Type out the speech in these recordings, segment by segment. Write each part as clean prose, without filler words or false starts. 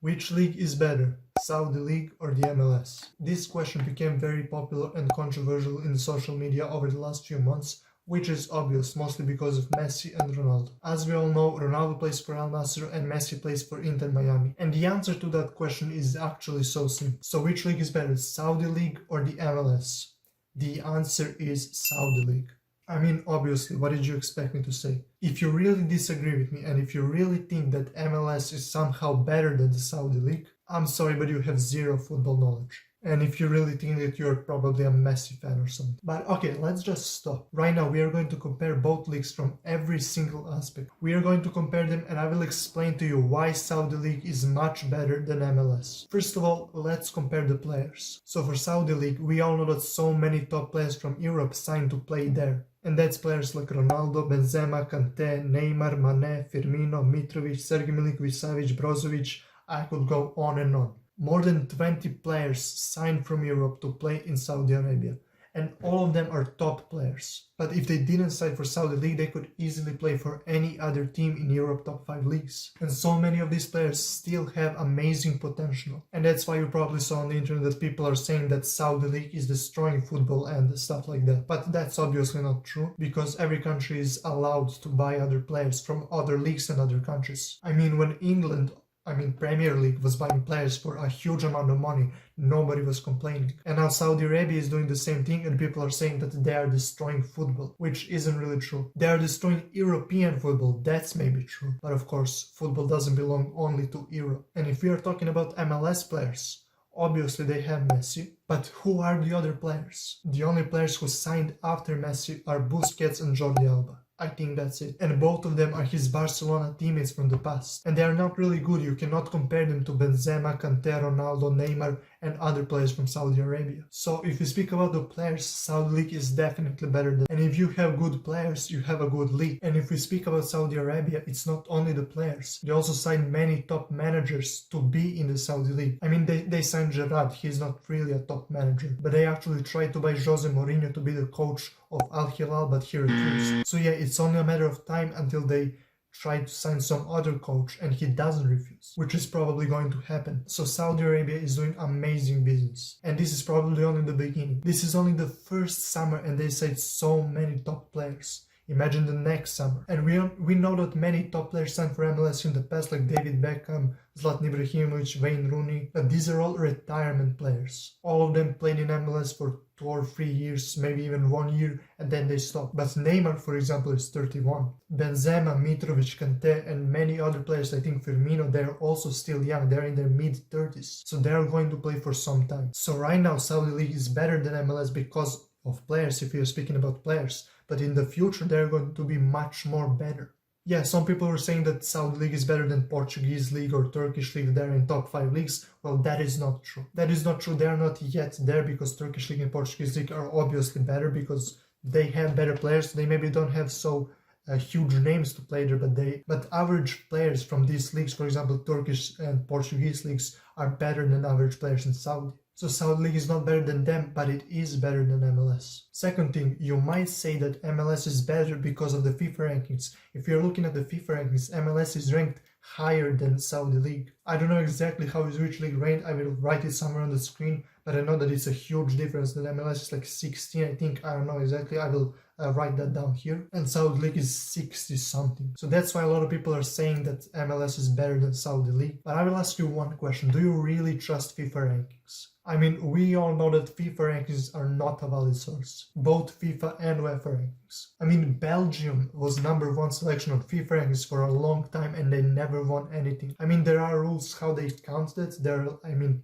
Which league is better, Saudi League or the MLS? This question became very popular and controversial in social media over the last few months, which is obvious, mostly because of Messi and Ronaldo. As we all know, Ronaldo plays for Al Nassr and Messi plays for Inter Miami. And the answer to that question is actually so simple. So which league is better, Saudi League or the MLS? The answer is Saudi League. I mean, obviously, what did you expect me to say? If you really disagree with me and if you really think that MLS is somehow better than the Saudi League, I'm sorry, but you have zero football knowledge. And if you really think that you're probably a Messi fan or something. But okay, let's just stop. Right now, we are going to compare both leagues from every single aspect. We are going to compare them and I will explain to you why Saudi League is much better than MLS. First of all, let's compare the players. So for Saudi League, we all know that so many top players from Europe signed to play there. And that's players like Ronaldo, Benzema, Kante, Neymar, Mane, Firmino, Mitrovic, Sergej Milinković-Savić, Brozovic. I could go on and on. More than 20 players signed from Europe to play in Saudi Arabia, and all of them are top players. But if they didn't sign for Saudi League, they could easily play for any other team in Europe top 5 leagues. And so many of these players still have amazing potential. And that's why you probably saw on the internet that people are saying that Saudi League is destroying football and stuff like that. But that's obviously not true, because every country is allowed to buy other players from other leagues and other countries. I mean, when Premier League was buying players for a huge amount of money, nobody was complaining. And now Saudi Arabia is doing the same thing and people are saying that they are destroying football, which isn't really true. They are destroying European football, that's maybe true. But of course, football doesn't belong only to Europe. And if we are talking about MLS players, obviously they have Messi, but who are the other players? The only players who signed after Messi are Busquets and Jordi Alba. I think that's it. And both of them are his Barcelona teammates from the past. And they are not really good. You cannot compare them to Benzema, Kante, Ronaldo, Neymar and other players from Saudi Arabia. So if you speak about the players, Saudi League is definitely better than. And if you have good players, you have a good league. And if we speak about Saudi Arabia, it's not only the players. They also signed many top managers to be in the Saudi League. I mean, they signed Gerrard. He's not really a top manager. But they actually tried to buy Jose Mourinho to be the coach of Al Hilal, but he refused. So yeah, it's only a matter of time until they try to sign some other coach and he doesn't refuse, which is probably going to happen. So Saudi Arabia is doing amazing business. And this is probably only the beginning. This is only the first summer and they signed so many top players. Imagine the next summer. And we know that many top players signed for MLS in the past, like David Beckham, Zlatan Ibrahimovic, Wayne Rooney, but these are all retirement players. All of them played in MLS for 2 or 3 years, maybe even 1 year, and then they stopped. But Neymar, for example, is 31. Benzema, Mitrovic, Kante, and many other players, I think Firmino, they're also still young. They're in their mid-30s. So they're going to play for some time. So right now, Saudi League is better than MLS because of players, if you're speaking about players. But in the future, they're going to be much more better. Yeah, some people were saying that Saudi League is better than Portuguese League or Turkish League, they're in top 5 leagues. Well, that is not true. That is not true, they are not yet there because Turkish League and Portuguese League are obviously better because they have better players. They maybe don't have so huge names to play there, but average players from these leagues, for example, Turkish and Portuguese leagues, are better than average players in Saudi. So Saudi League is not better than them, but it is better than MLS. Second thing, you might say that MLS is better because of the FIFA rankings. If you're looking at the FIFA rankings, MLS is ranked higher than Saudi League. I don't know exactly how is which league ranked, I will write it somewhere on the screen, but I know that it's a huge difference. That MLS is like 16, I think, I don't know exactly, I will write that down here. And Saudi League is 60 something. So that's why a lot of people are saying that MLS is better than Saudi League. But I will ask you one question, do you really trust FIFA rankings? I mean, we all know that FIFA rankings are not a valid source, both FIFA and UEFA rankings. I mean, Belgium was #1 selection on FIFA rankings for a long time and they never won anything. I mean, there are rules how they count it, there are,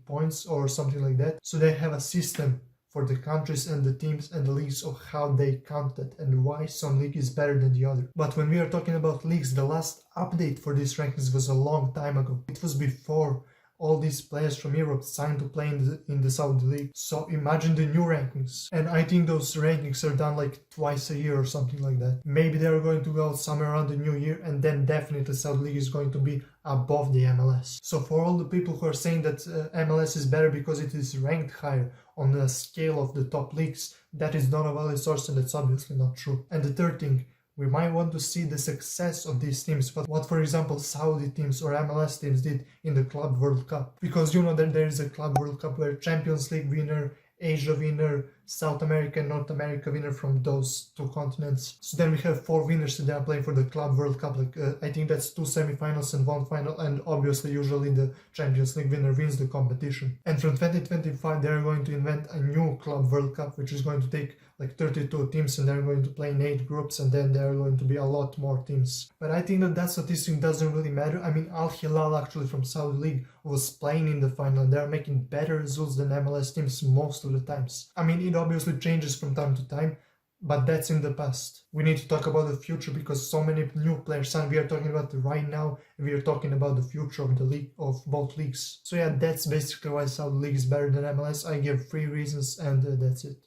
points or something like that. So they have a system for the countries and the teams and the leagues of how they count it and why some league is better than the other. But when we are talking about leagues, the last update for these rankings was a long time ago. It was before all these players from Europe signed to play in the Saudi League. So imagine the new rankings. And I think those rankings are done like twice a year or something like that. Maybe they're going to go somewhere around the new year and then definitely Saudi League is going to be above the MLS. So for all the people who are saying that MLS is better because it is ranked higher on the scale of the top leagues, that is not a valid source and that's obviously not true. And the third thing, We might want to see the success of these teams, what for example Saudi teams or MLS teams did in the Club World Cup. Because you know that there is a Club World Cup where Champions League winner, Asia winner, South America and North America winner from those two continents. So then we have 4 winners that are playing for the Club World Cup. I think that's 2 semifinals and 1 final, and obviously usually the Champions League winner wins the competition. And from 2025 they're going to invent a new Club World Cup, which is going to take like 32 teams, and they're going to play in 8 groups, and then there are going to be a lot more teams. But I think that statistic doesn't really matter. I mean, Al Hilal actually from Saudi League was playing in the final, and they're making better results than MLS teams most of the times. I mean, it obviously changes from time to time, but that's in the past. We need to talk about the future because so many new players, and we are talking about right now, and we are talking about the future of the league, of both leagues. So yeah, that's basically why Saudi League is better than MLS. I give 3 reasons, and that's it.